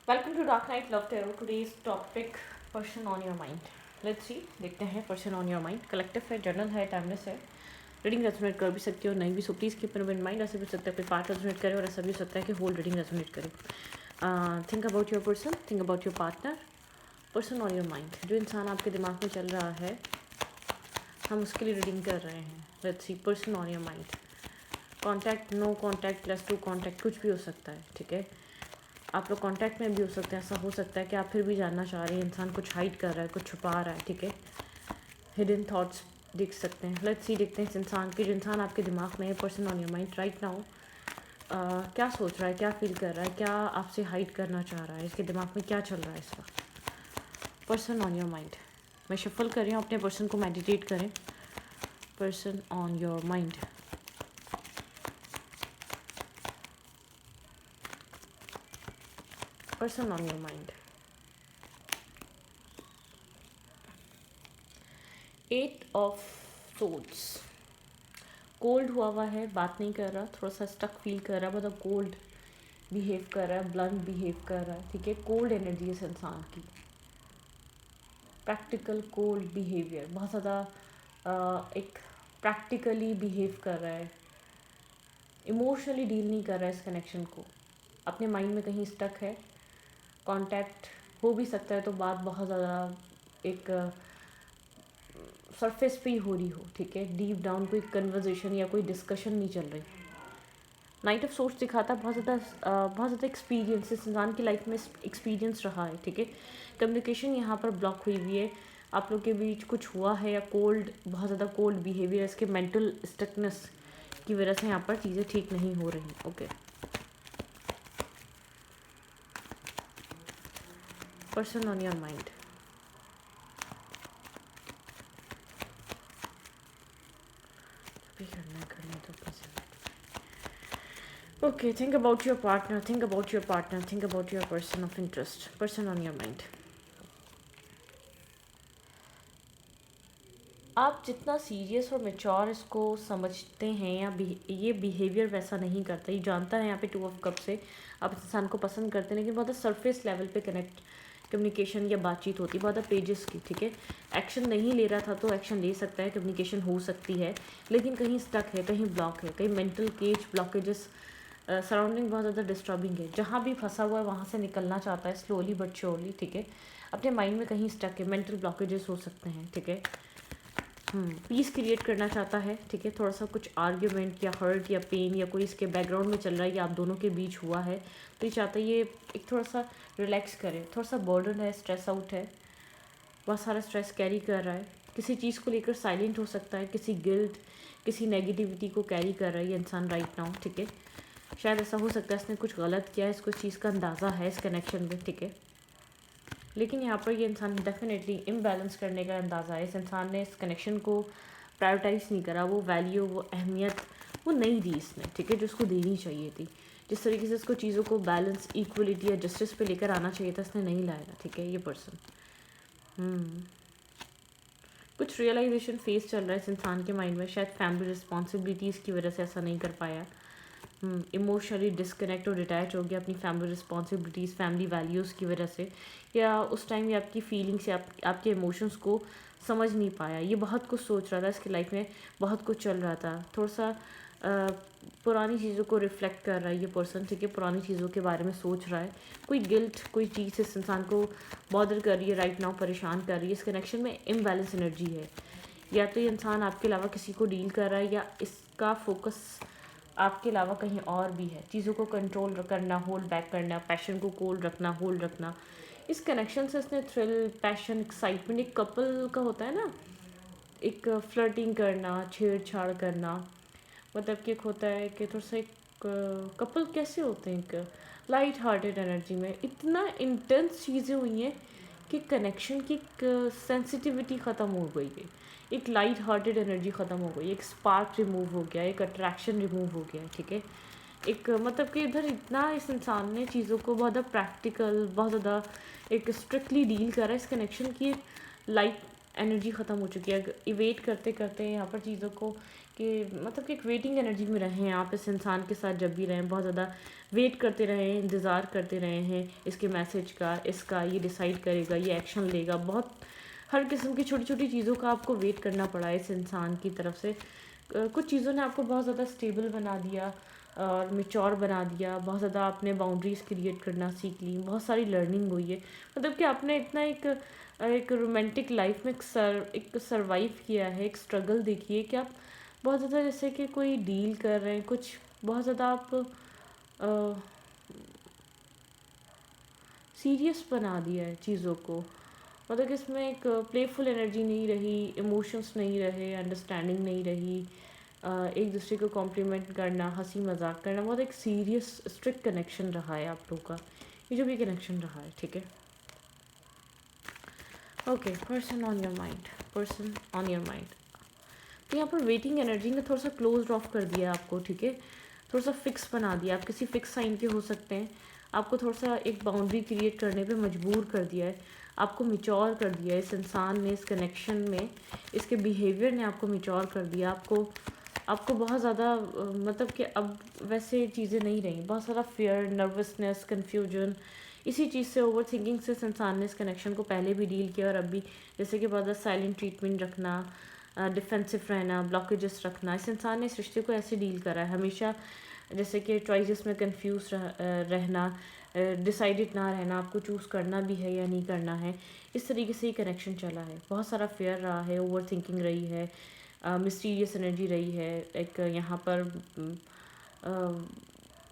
Welcome to dark night love tarot today's topic person on your mind. Let's see, देखते हैं person on your mind. Collective है, general है, timeless है। Reading resonate कर भी सकती हो, नहीं भी, so please keep in mind. ऐसे भी हो सकता है कोई पार्ट रेजोनेट करे और ऐसा भी हो सकता है कि होल रीडिंग रेजोनेट करे। Think about your person, think about your partner, person on your mind. जो इंसान आपके दिमाग में चल रहा है, हम उसके लिए रीडिंग कर रहे हैं। Let's see, person on your mind. Contact, no contact, plus to contact, कुछ भी हो सकता है, ठीक है। आप लोग कांटेक्ट में भी हो सकते हैं। ऐसा हो सकता है कि आप फिर भी जानना चाह रहे हैं, इंसान कुछ हाइड कर रहा है, कुछ छुपा रहा है, ठीक है। हिडन थॉट्स दिख सकते हैं। लेट्स सी, देखते हैं इस इंसान के, जो इंसान आपके दिमाग में है, person on your mind right now, क्या सोच रहा है, क्या फील कर रहा है, क्या आपसे हाइड करना चाह रहा है, इसके दिमाग में क्या चल रहा है इस वक्त। Person on your mind. मैं शफल कर रही हूँ, अपने पर्सन को मेडिटेट करें। Person on your mind. Person on your mind. 8 of swords. Cold हुआ है, बात नहीं कर रहा, थोड़ा सा स्टक फील कर रहा है, मतलब कोल्ड बिहेव कर रहा है, ब्लंट बिहेव कर रहा है, ठीक है। कोल्ड एनर्जी इस इंसान की, प्रैक्टिकल कोल्ड बिहेवियर, बहुत ज़्यादा एक प्रैक्टिकली बिहेव कर रहा है, इमोशनली डील नहीं कर रहा है इस कनेक्शन को, अपने माइंड में कहीं स्टक है। कांटेक्ट हो भी सकता है तो बात बहुत ज़्यादा एक सरफेस पे ही हो रही हो, ठीक है। डीप डाउन कोई कन्वर्जेशन या कोई डिस्कशन नहीं चल रही। नाइट ऑफ सोर्स दिखाता है बहुत ज़्यादा एक्सपीरियंस इस इंसान की लाइफ में एक्सपीरियंस रहा है, ठीक है। कम्युनिकेशन यहाँ पर ब्लॉक हुई हुई है, आप लोग के बीच कुछ हुआ है, या कोल्ड, बहुत ज़्यादा कोल्ड बिहेवियर, इसके मेंटल स्टकनेस की वजह से यहाँ पर चीज़ें ठीक नहीं हो रही। Okay, person on your mind. भी करना है, करना तो पसंद। Okay, think about your partner, think about your partner, think about your person of interest, person on your mind. आप जितना सीरियस और मेच्योर इसको समझते हैं, या ये बिहेवियर वैसा नहीं करता, ये जानता है यहाँ पे 2 ऑफ कप से आप इस इंसान को पसंद करते हैं, लेकिन बहुत सरफेस लेवल पे कम्युनिकेशन या बातचीत होती है, बहुत पेजेस की, ठीक है। एक्शन नहीं ले रहा था तो एक्शन ले सकता है, कम्युनिकेशन हो सकती है, लेकिन कहीं स्टक है, कहीं ब्लॉक है, कहीं मेंटल केज ब्लॉकेजेस, सराउंडिंग बहुत ज़्यादा डिस्टर्बिंग है, जहाँ भी फंसा हुआ है वहाँ से निकलना चाहता है स्लोली बट श्योरली, ठीक है। अपने माइंड में कहीं स्टक है, मेंटल ब्लॉकेजेस हो सकते हैं, ठीक है। पीस क्रिएट करना चाहता है, ठीक है। थोड़ा सा कुछ आर्ग्यूमेंट या हर्ट या पेन या कोई इसके बैकग्राउंड में चल रहा है या आप दोनों के बीच हुआ है, तो ये चाहता है ये एक थोड़ा सा रिलैक्स करे। थोड़ा सा बर्डन है, स्ट्रेस आउट है, बहुत सारा स्ट्रेस कैरी कर रहा है, किसी चीज़ को लेकर साइलेंट हो सकता है, किसी गिल्ट, किसी नेगेटिविटी को कैरी कर रहा है ये इंसान राइट नाउ, ठीक है। शायद ऐसा हो सकता है इसने कुछ गलत किया है, इसको इस चीज़ का अंदाज़ा है इस कनेक्शन में, ठीक है। लेकिन यहाँ पर ये इंसान डेफिनेटली इम्बैलेंस करने का अंदाज़ा है, इस इंसान ने इस कनेक्शन को प्रायोरिटाइज़ नहीं करा, वो वैल्यू, वो अहमियत वो नहीं दी इसने, ठीक है, जो उसको देनी चाहिए थी। जिस तरीके से इसको चीज़ों को बैलेंस, इक्वलिटी या जस्टिस पे लेकर आना चाहिए था, इसने नहीं लाया, ठीक है। ये पर्सन कुछ रियलाइजेशन फेस चल रहा है इस इंसान के माइंड में, शायद फैमिली रिस्पॉन्सिबिलिटीज़ की वजह से ऐसा नहीं कर पाया, इमोशनली डिस्कनेक्ट और डिटैच हो गया अपनी फैमिली रिस्पॉन्सिबिलिटीज़, फैमिली वैल्यूज़ की वजह से, या उस टाइम ये आपकी फीलिंग्स या आपके इमोशंस को समझ नहीं पाया। ये बहुत कुछ सोच रहा था, इसकी लाइफ में बहुत कुछ चल रहा था, थोड़ा सा पुरानी चीज़ों को रिफ्लेक्ट कर रहा है ये पर्सन, ठीक है। पुरानी चीज़ों के बारे में सोच रहा है, कोई गिल्ट, कोई चीज़ इस इंसान को बॉदर कर रही है राइट नाउ, परेशान कर रही है। इस कनेक्शन में इम्बैलेंस एनर्जी है, या तो ये इंसान आपके अलावा किसी को डील कर रहा है, या इसका फोकस आपके अलावा कहीं और भी है। चीज़ों को कंट्रोल करना, होल्ड बैक करना, पैशन को कोल्ड रखना, होल्ड रखना। इस कनेक्शन से इसने थ्रिल, पैशन, एक्साइटमेंट, एक कपल का होता है ना, एक फ्लर्टिंग करना, छेड़छाड़ करना, मतलब कि एक होता है कि थोड़ा सा एक कपल कैसे होते हैं, एक लाइट हार्टेड एनर्जी में इतना इंटेंस चीज़ें हुई हैं कि कनेक्शन की एक सेंसिटिविटी ख़त्म हो गई है, एक लाइट हार्टेड एनर्जी ख़त्म हो गई, एक स्पार्क रिमूव हो गया, एक अट्रैक्शन रिमूव हो गया, ठीक है। एक मतलब कि इधर इतना इस इंसान ने चीज़ों को बहुत ज़्यादा प्रैक्टिकल, बहुत ज़्यादा एक स्ट्रिक्टली डील करा है इस कनेक्शन की, लाइट एनर्जी ख़त्म हो चुकी है। वेट करते करते यहाँ पर चीज़ों को कि मतलब कि एक वेटिंग एनर्जी में रहे हैं आप इस इंसान के साथ जब भी रहें, बहुत ज़्यादा वेट करते रहे हैं, इंतज़ार करते रहे हैं इसके मैसेज का, इसका ये डिसाइड करेगा, ये एक्शन लेगा। बहुत हर किस्म की छोटी छोटी चीज़ों का आपको वेट करना पड़ा है इस इंसान की तरफ से। कुछ चीज़ों ने आपको बहुत ज़्यादा स्टेबल बना दिया और मेच्योर बना दिया, बहुत ज़्यादा आपने बाउंड्रीज़ क्रिएट करना सीख ली, बहुत सारी लर्निंग हुई है। मतलब कि आपने इतना एक रोमांटिक लाइफ में एक सर्वाइव किया है, एक स्ट्रगल देखी है कि आप बहुत ज़्यादा जैसे कि कोई डील कर रहे हैं कुछ, बहुत ज़्यादा आप सीरियस बना दिया है चीज़ों को। मतलब कि इसमें एक प्लेफुल एनर्जी नहीं रही, इमोशंस नहीं रहे, अंडरस्टैंडिंग नहीं रही। एक दूसरे को कॉम्प्लीमेंट करना, हंसी मजाक करना, बहुत एक सीरियस स्ट्रिक्ट कनेक्शन रहा है आप लोगों का, ये जो भी कनेक्शन रहा है, ठीक है। Okay, person on your mind, person on your mind. तो यहाँ पर वेटिंग एनर्जी ने थोड़ा सा क्लोज ऑफ कर दिया आपको, ठीक है। थोड़ा सा फिक्स बना दिया, आप किसी फिक्स साइन के हो सकते हैं, आपको थोड़ा सा एक बाउंड्री क्रिएट करने पे मजबूर कर दिया है, आपको मिच्योर कर दिया है इस इंसान ने, इस कनेक्शन में, इसके बिहेवियर ने आपको मिच्योर कर दिया। आपको बहुत ज़्यादा मतलब कि अब वैसे चीज़ें नहीं रही, बहुत सारा फियर, नर्वसनेस, कन्फ्यूजन, इसी चीज़ से, ओवर थिंकिंग से इस इंसान ने इस कनेक्शन को पहले भी डील किया और अब भी, जैसे कि बहुत ज़्यादा साइलेंट ट्रीटमेंट रखना, डिफेंसिव रहना, ब्लॉकेजेस रखना, इस इंसान ने इस रिश्ते को ऐसे डील करा है हमेशा, जैसे कि चॉइसेस में कंफ्यूज रहना, डिसाइडेड ना रहना, आपको चूज़ करना भी है या नहीं करना है, इस तरीके से ही कनेक्शन चला है। बहुत सारा फेयर रहा है, ओवर थिंकिंग रही है, मिस्टीरियस एनर्जी रही है, एक यहाँ पर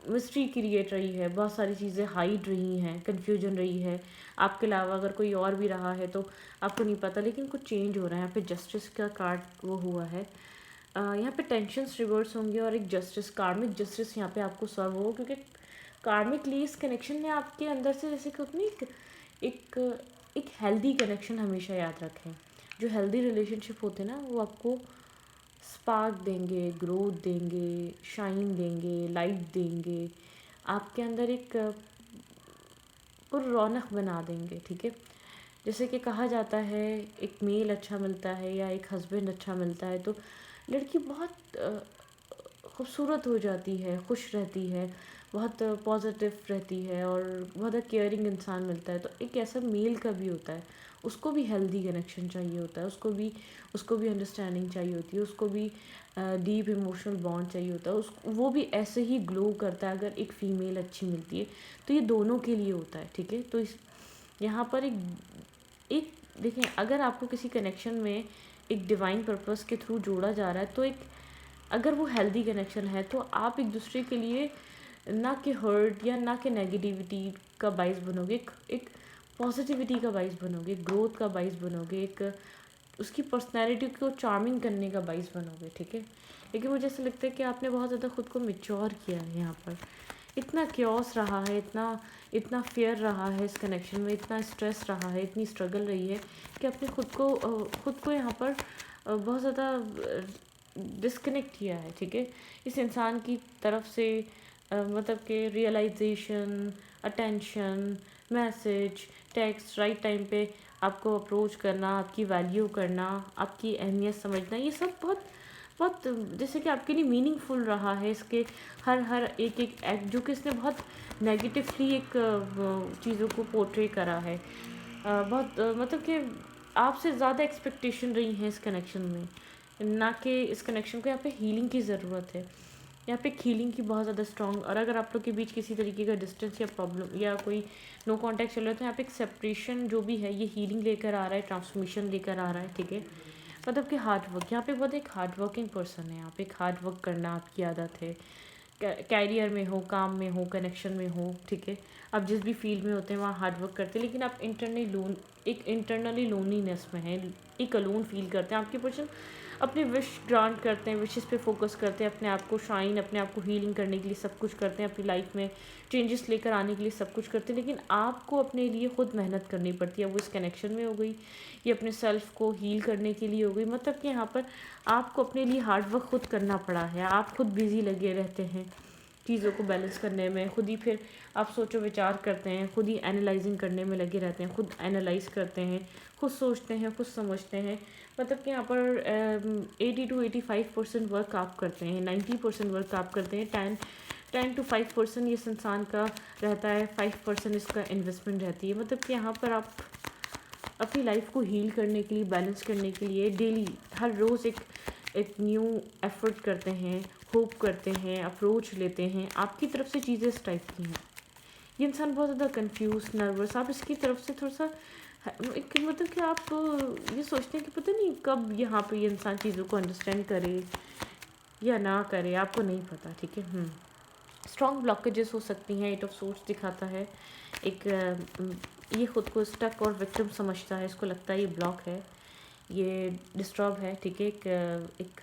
मिस्ट्री क्रिएट रही है, बहुत सारी चीज़ें हाइड रही हैं, कन्फ्यूजन रही है। आपके अलावा अगर कोई और भी रहा है तो आपको नहीं पता, लेकिन कुछ चेंज हो रहा है। यहाँ पे जस्टिस का कार्ड वो हुआ है, यहाँ पे टेंशन्स रिवर्स होंगे और एक जस्टिस, कार्मिक जस्टिस यहाँ पे आपको सर्व हो, क्योंकि कार्मिकली इस कनेक्शन ने आपके अंदर से जैसे कि अपनी एक एक हेल्दी कनेक्शन हमेशा याद रखें। जो हेल्दी रिलेशनशिप होते हैं ना, वो आपको स्पार्क देंगे, ग्रोथ देंगे, शाइन देंगे, लाइट देंगे, आपके अंदर एक रौनक बना देंगे, ठीक है। जैसे कि कहा जाता है एक मेल अच्छा मिलता है या एक हस्बैंड अच्छा मिलता है तो लड़की बहुत खूबसूरत हो जाती है, खुश रहती है, बहुत पॉजिटिव रहती है और बहुत केयरिंग इंसान मिलता है। तो एक ऐसा मेल का भी होता है, उसको भी हेल्दी कनेक्शन चाहिए होता है, उसको भी अंडरस्टैंडिंग चाहिए होती है, उसको भी डीप इमोशनल बॉन्ड चाहिए होता है, वो भी ऐसे ही ग्लो करता है अगर एक फ़ीमेल अच्छी मिलती है। तो ये दोनों के लिए होता है, ठीक है। तो इस यहाँ पर एक देखें, अगर आपको किसी कनेक्शन में एक डिवाइन पर्पस के थ्रू जोड़ा जा रहा है तो एक अगर वो हेल्दी कनेक्शन है तो आप एक दूसरे के लिए ना कि हर्ट या ना कि नेगेटिविटी का बाइस बनोगे, एक पॉजिटिविटी का बाइस बनोगे, ग्रोथ का बाइस बनोगे, एक उसकी पर्सनैलिटी को चार्मिंग करने का बाइस बनोगे, ठीक है। लेकिन मुझे ऐसा लगता है कि आपने बहुत ज़्यादा खुद को मैच्योर किया है यहाँ पर। इतना क्योस रहा है, इतना फेयर रहा है इस कनेक्शन में, इतना स्ट्रेस रहा है, इतनी स्ट्रगल रही है कि आपने खुद को यहाँ पर बहुत ज़्यादा डिस्कनेक्ट किया है, ठीक है। इस इंसान की तरफ से मतलब कि realisation, attention, message, text, right time पे आपको अप्रोच करना, आपकी वैल्यू करना, आपकी अहमियत समझना, ये सब बहुत बहुत जैसे कि आपके लिए मीनिंगफुल रहा है। इसके हर एक एक्ट जो कि इसने बहुत नेगेटिवली एक चीज़ों को पोर्ट्रे करा है, बहुत मतलब कि आपसे ज़्यादा एक्सपेक्टेशन रही हैं इस कनेक्शन में, ना कि इस कनेक्शन को यहाँ पे हीलिंग की ज़रूरत है। यहाँ पे हीलिंग की बहुत ज़्यादा स्ट्रॉन्ग, और अगर आप लोग के बीच किसी तरीके का डिस्टेंस या प्रॉब्लम या कोई नो कांटेक्ट चल रहा है तो यहाँ पे एक सेपरेशन जो भी है ये हीलिंग लेकर आ रहा है, ट्रांसफॉर्मेशन लेकर आ रहा है, ठीक है। मतलब कि हार्ड वर्क, यहाँ पे बहुत एक हार्ड वर्किंग पर्सन है, यहाँ पे एक हार्ड वर्क करना आपकी आदत है, कैरियर में हो, काम में हो, कनेक्शन में हो, ठीक है। आप जिस भी फील्ड में होते हैं वहाँ हार्ड वर्क करते हैं, लेकिन आप इंटरनली लोनलीनेस में हैं, एक अलोन फील करते हैं। आपके पर्सन अपने विश ग्रांट करते हैं, विशेस पे फोकस करते हैं, अपने आप को शाइन, अपने आप को हीलिंग करने के लिए सब कुछ करते हैं, अपनी लाइफ में चेंजेस लेकर आने के लिए सब कुछ करते हैं, लेकिन आपको अपने लिए खुद मेहनत करनी पड़ती है। वो इस कनेक्शन में हो गई, ये अपने सेल्फ को हील करने के लिए हो गई, मतलब कि यहाँ पर आपको अपने लिए हार्ड वर्क खुद करना पड़ा है, आप खुद बिज़ी लगे रहते हैं, चीज़ों को बैलेंस करने में, खुद ही फिर आप सोचो विचार करते हैं, खुद ही एनालाइजिंग करने में लगे रहते हैं, खुद एनालाइज करते हैं, खुद सोचते हैं, खुद समझते हैं। मतलब कि यहाँ पर 80 to 85% वर्क आप करते हैं, 90% वर्क आप करते हैं, 10 to 5% ये इंसान का रहता है, 5% इसका इन्वेस्टमेंट रहती है। मतलब कि यहाँ पर आप अपनी लाइफ को हील करने के लिए, बैलेंस करने के लिए डेली हर रोज़ एक न्यू एफर्ट करते हैं, होप करते हैं, अप्रोच लेते हैं। आपकी तरफ से चीज़ें इस टाइप की हैं। ये इंसान बहुत ज़्यादा कंफ्यूज, नर्वस, आप इसकी तरफ से थोड़ा सा मतलब कि आप ये सोचते हैं कि पता नहीं कब यहाँ पे ये इंसान चीज़ों को अंडरस्टैंड करे या ना करे, आपको नहीं पता, ठीक है। स्ट्रॉन्ग ब्लॉकेजेस हो सकती हैं, 8 ऑफ सोर्स दिखाता है। एक ये खुद को स्टक और विक्टिम समझता है, इसको लगता है ये ब्लॉक है, ये डिस्टर्ब है, ठीक है। एक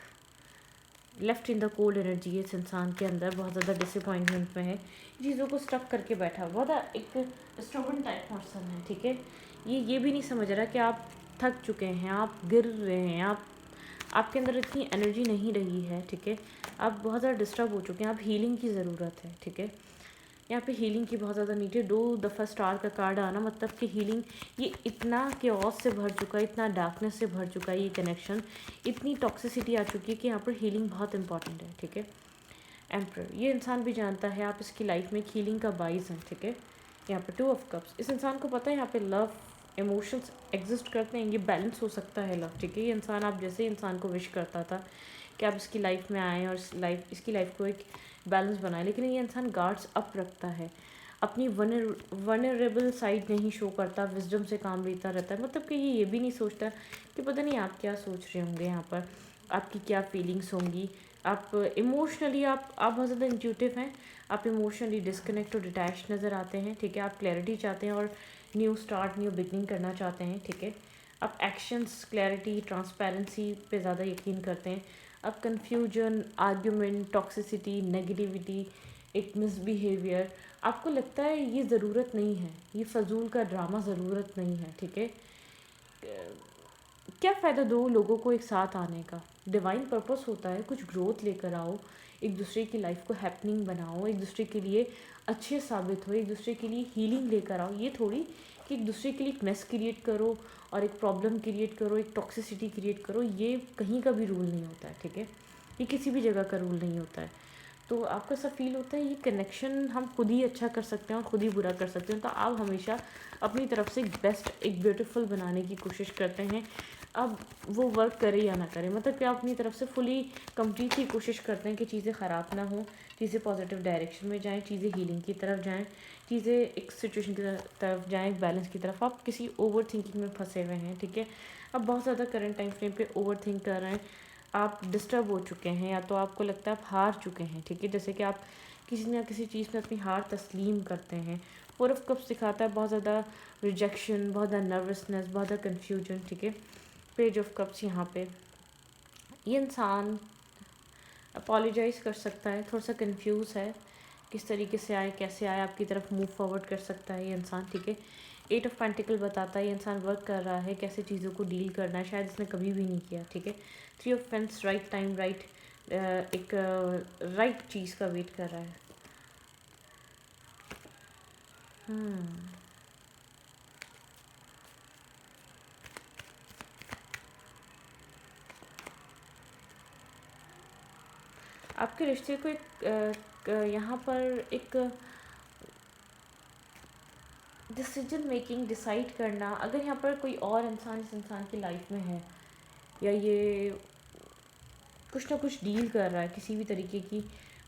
left in the cold energy है इस इंसान के अंदर, बहुत ज़्यादा डिसअपॉइंटमेंट में है, चीज़ों को स्टक करके बैठा हुआ, बहुत एक स्टबर्न टाइप पर्सन है, ठीक है। ये भी नहीं समझ रहा कि आप थक चुके हैं, आप गिर रहे हैं, आपके अंदर इतनी एनर्जी नहीं रही है, ठीक है। आप बहुत ज़्यादा डिस्टर्ब हो चुके हैं, आप हीलिंग की ज़रूरत है, ठीक है। यहाँ पे हीलिंग की बहुत ज़्यादा नीड है। 2 दफ़ा स्टार का कार्ड आना मतलब कि हीलिंग, ये इतना केओस से भर चुका है, इतना डार्कनेस से भर चुका है ये कनेक्शन, इतनी टॉक्सिसिटी आ चुकी है कि यहाँ पर हीलिंग बहुत इंपॉर्टेंट है, ठीक है। एम्परर, ये इंसान भी जानता है आप इसकी लाइफ में हीलिंग का बाइस हैं, ठीक है। यहाँ पर 2 ऑफ कप्स, इस इंसान को पता है यहाँ पे लव इमोशंस एग्जिस्ट करते हैं, ये बैलेंस हो सकता है लव, ठीक है। ये इंसान आप जैसे इंसान को विश करता था कि आप इसकी लाइफ में आएँ और इसकी लाइफ को एक बैलेंस बनाए, लेकिन ये इंसान गार्ड्स अप रखता है, अपनी वनरेबल साइड नहीं शो करता, विजडम से काम लेता रहता है। मतलब कि ये भी नहीं सोचता कि पता नहीं आप क्या सोच रहे होंगे, यहाँ पर आपकी क्या फीलिंग्स होंगी, आप इमोशनली आप बहुत ज़्यादा इंट्यूटिव हैं, आप इमोशनली डिस्कनेक्ट और डिटैच नज़र आते हैं, ठीक है। आप क्लैरिटी चाहते हैं और न्यू स्टार्ट, न्यू बिगनिंग करना चाहते हैं, ठीक है। आप एक्शंस, क्लैरिटी, ट्रांसपेरेंसी पे ज़्यादा यकीन करते हैं। अब कन्फ्यूजन, आर्ग्यूमेंट, टॉक्सिसिटी, नेगेटिविटी, एक मिसबिहेवियर, आपको लगता है ये ज़रूरत नहीं है, ये फ़जूल का ड्रामा ज़रूरत नहीं है, ठीक है। क्या फ़ायदा दो लोगों को एक साथ आने का, डिवाइन पर्पस होता है कुछ ग्रोथ लेकर आओ, एक दूसरे की लाइफ को हैपनिंग बनाओ, एक दूसरे के लिए अच्छे साबित हो, एक दूसरे के लिए हीलिंग लेकर आओ। ये थोड़ी कि एक दूसरे के लिए एक मेस क्रिएट करो और एक प्रॉब्लम क्रिएट करो, एक टॉक्सिसिटी क्रिएट करो, ये कहीं का भी रूल नहीं होता है, ठीक है। ये किसी भी जगह का रूल नहीं होता है। तो आपको ऐसा फील होता है ये कनेक्शन हम खुद ही अच्छा कर सकते हैं और खुद ही बुरा कर सकते हैं, तो आप हमेशा अपनी तरफ से बेस्ट, एक ब्यूटीफुल बनाने की कोशिश करते हैं। अब वो वर्क करे या ना करे, मतलब कि आप अपनी तरफ से फुली कम्प्लीटली कोशिश करते हैं कि चीज़ें ख़राब ना हो, चीज़ें पॉजिटिव डायरेक्शन में जाएँ, चीज़ें हीलिंग की तरफ जाएँ, चीज़ें एक सिचुएशन की तरफ जाएँ, एक बैलेंस की तरफ। आप किसी ओवर थिंकिंग में फंसे हुए हैं, ठीक है। आप बहुत ज़्यादा करंट टाइम फ्रेम पे ओवर थिंक कर रहे हैं, आप डिस्टर्ब हो चुके हैं, या तो आपको लगता है आप हार चुके हैं, ठीक है। जैसे कि आप किसी ना किसी चीज़ में अपनी हार तस्लीम करते हैं। 4 ऑफ कप्स दिखाता है बहुत ज़्यादा रिजेक्शन, बहुत ज़्यादा नर्वसनेस, बहुत ज़्यादा कन्फ्यूजन, ठीक है। पेज ऑफ कप्स, यहाँ पे ये इंसान अपोलोजाइज कर सकता है, थोड़ा सा कंफ्यूज है, किस तरीके से आए, कैसे आए, आपकी तरफ मूव फॉरवर्ड कर सकता है ये इंसान, ठीक है। 8 ऑफ पेंटिकल बताता है ये इंसान वर्क कर रहा है, कैसे चीज़ों को डील करना है, शायद इसने कभी भी नहीं किया, ठीक है। 3 ऑफ पेंस, राइट टाइम, एक राइट चीज़ का वेट कर रहा है। आपके रिश्ते को यहाँ पर एक डिसीजन मेकिंग, डिसाइड करना, अगर यहाँ पर कोई और इंसान इस इंसान की लाइफ में है, या ये कुछ ना कुछ डील कर रहा है किसी भी तरीके की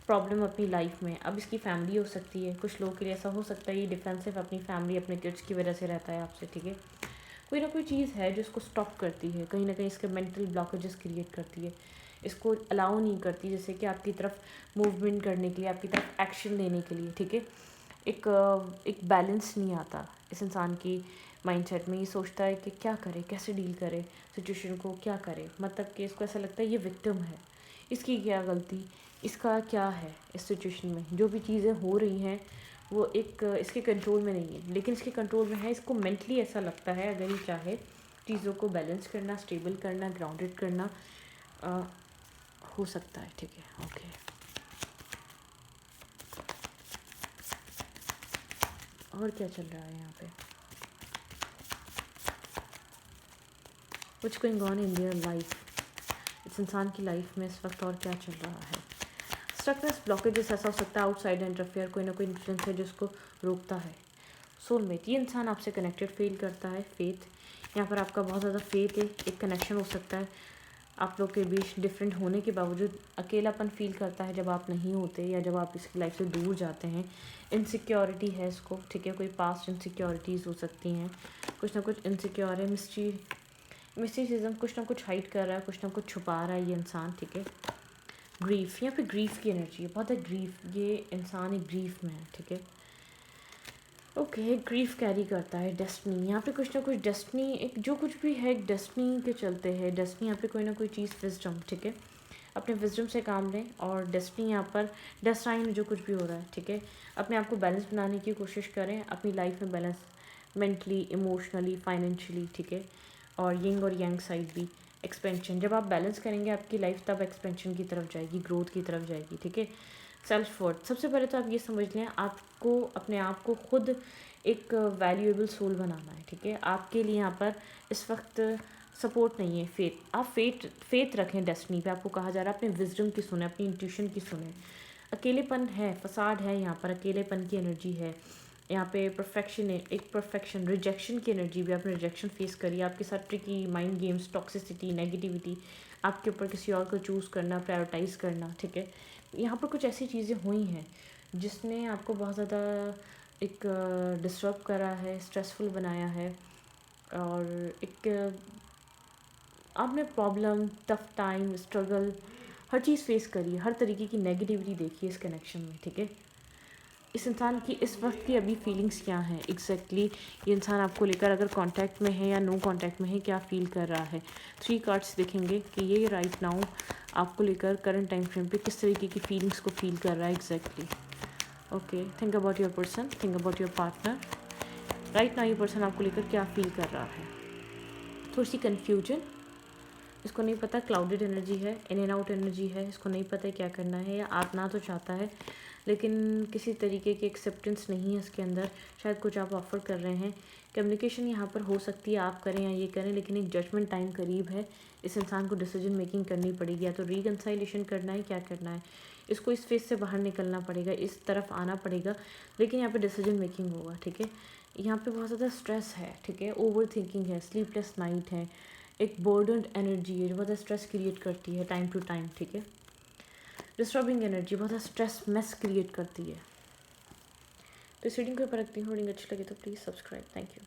प्रॉब्लम अपनी लाइफ में। अब इसकी फैमिली हो सकती है, कुछ लोगों के लिए ऐसा हो सकता है ये डिफेंसिव अपनी फैमिली, अपने किड्स की वजह से रहता है आपसे, ठीक है। कोई ना कोई चीज़ है जो इसको स्टॉप करती है, कहीं ना कहीं इसके मेंटल ब्लॉकेजेस क्रिएट करती है, इसको अलाउ नहीं करती जैसे कि आपकी तरफ मूवमेंट करने के लिए, आपकी तरफ एक्शन लेने के लिए, ठीक है। एक बैलेंस नहीं आता इस इंसान की माइंडसेट में। ये सोचता है कि क्या करे, कैसे डील करे सिचुएशन को, क्या करे, मतलब कि इसको ऐसा लगता है ये विक्टिम है, इसकी क्या गलती, इसका क्या है इस सिचुएशन में। जो भी चीज़ें हो रही हैं वो एक इसके कंट्रोल में नहीं है, लेकिन इसके कंट्रोल में है। इसको मेंटली ऐसा लगता है अगर ये चाहे चीज़ों को बैलेंस करना, स्टेबल करना, ग्राउंडेड करना हो सकता है, ठीक है। ओके, और क्या चल रहा है यहाँ पे? What's going on in their life? इस इंसान की लाइफ में इस वक्त और क्या चल रहा है? स्टकनेस, ब्लॉकेजेस, ऐसा हो सकता है आउटसाइड इंटरफेयर, कोई ना कोई इन्फ्लुएंस है जिसको रोकता है। सोलमेट, ये इंसान आपसे कनेक्टेड फील करता है। फेथ, यहाँ पर आपका बहुत ज़्यादा फेथ है, एक कनेक्शन हो सकता है। आप लोग के बीच डिफरेंट होने के बावजूद अकेलापन फील करता है जब आप नहीं होते या जब आप इसकी लाइफ से दूर जाते हैं। इनसिक्योरिटी है इसको, ठीक है, कोई पास्ट इनसिक्योरिटीज़ हो सकती हैं, कुछ ना कुछ इनसिक्योर है। मिस्टीरियम, कुछ ना कुछ हाइड कर रहा है, कुछ ना कुछ छुपा रहा है ये इंसान, ठीक है। ग्रीफ, यहाँ पे ग्रीफ की एनर्जी है, बहुत है ग्रीफ, ये इंसान एक ग्रीफ में है, ठीक है। ओके, ग्रीफ कैरी करता है। डेस्टिनी, यहाँ पे कुछ ना कुछ डेस्टिनी, एक जो कुछ भी है एक डेस्टिनी के चलते हैं। डेस्टिनी यहाँ पे कोई ना कोई चीज़, विजडम, ठीक है, अपने विजडम से काम लें। और डेस्टिनी यहाँ पर डेस्टाइन में जो कुछ भी हो रहा है, ठीक है, अपने आप को बैलेंस बनाने की कोशिश करें, अपनी लाइफ में बैलेंस, मेंटली, इमोशनली, फाइनेंशियली, ठीक है। और यिंग और यांग साइड भी, एक्सपेंशन, जब आप बैलेंस करेंगे आपकी लाइफ तब एक्सपेंशन की तरफ जाएगी, ग्रोथ की तरफ जाएगी, ठीक है। सेल्फ वर्थ, सबसे पहले तो आप ये समझ लें, आपको अपने आप को खुद एक वैल्यूएबल सोल बनाना है, ठीक है। आपके लिए यहाँ पर इस वक्त सपोर्ट नहीं है, फेथ, आप फेथ रखें डेस्टिनी पे। आपको कहा जा रहा है अपने विजडम की सुने, अपनी इंट्यूशन की सुने। अकेलेपन है, फसाड है, यहाँ पर अकेलेपन की एनर्जी है। यहाँ पे परफेक्शन है, एक परफेक्शन, रिजेक्शन की एनर्जी भी, आपने रिजेक्शन फेस करी, आपके साथ tricky mind games, toxicity, negativity, आपके ऊपर किसी और को चूज़ करना, प्रायोरिटाइज़ करना, ठीक है। यहाँ पर कुछ ऐसी चीज़ें हुई हैं जिसने आपको बहुत ज़्यादा एक डिस्टर्ब करा है, स्ट्रेसफुल बनाया है। और एक आपने प्रॉब्लम, टफ टाइम, स्ट्रगल, हर चीज़ फेस करी है, हर तरीके की नेगेटिविटी देखी है इस कनेक्शन में, ठीक है। इस इंसान की इस वक्त की अभी फीलिंग्स क्या हैं एग्जैक्टली, ये इंसान आपको लेकर अगर कांटेक्ट में है या नो कांटेक्ट में है, क्या फील कर रहा है। 3 कार्ड्स देखेंगे कि ये राइट नाउ आपको लेकर करंट टाइम फ्रेम पे किस तरीके की फीलिंग्स को फील कर रहा है exactly. Okay, think about your person, think about your partner. Right now ये पर्सन आपको लेकर क्या फील कर रहा है। थोड़ी सी कन्फ्यूजन, इसको नहीं पता, क्लाउडेड एनर्जी है, इन एंड आउट एनर्जी है, इसको नहीं पता है क्या करना है, या आना तो चाहता है लेकिन किसी तरीके की एक्सेप्टेंस नहीं है इसके अंदर। शायद कुछ आप ऑफ़र कर रहे हैं, कम्युनिकेशन यहाँ पर हो सकती है, आप करें या ये करें, लेकिन एक जजमेंट टाइम करीब है। इस इंसान को डिसीजन मेकिंग करनी पड़ेगी, या तो रिकन्साइलेशन करना है, क्या करना है, इसको इस फेज से बाहर निकलना पड़ेगा, इस तरफ आना पड़ेगा, लेकिन यहाँ पे डिसीजन मेकिंग होगा, ठीक है। यहाँ पे बहुत ज़्यादा स्ट्रेस है, ठीक है, ओवर थिंकिंग है, स्लीपलेस नाइट है, एक बर्डन्ड एनर्जी है जो बहुत स्ट्रेस क्रिएट करती है टाइम टू टाइम, ठीक है। डिस्टर्बिंग एनर्जी बहुत स्ट्रेस मेस क्रिएट करती है। तो इस रीडिंग को ऊपर रखती हूँ, रीडिंग अच्छी लगी तो प्लीज़ सब्सक्राइब, थैंक यू।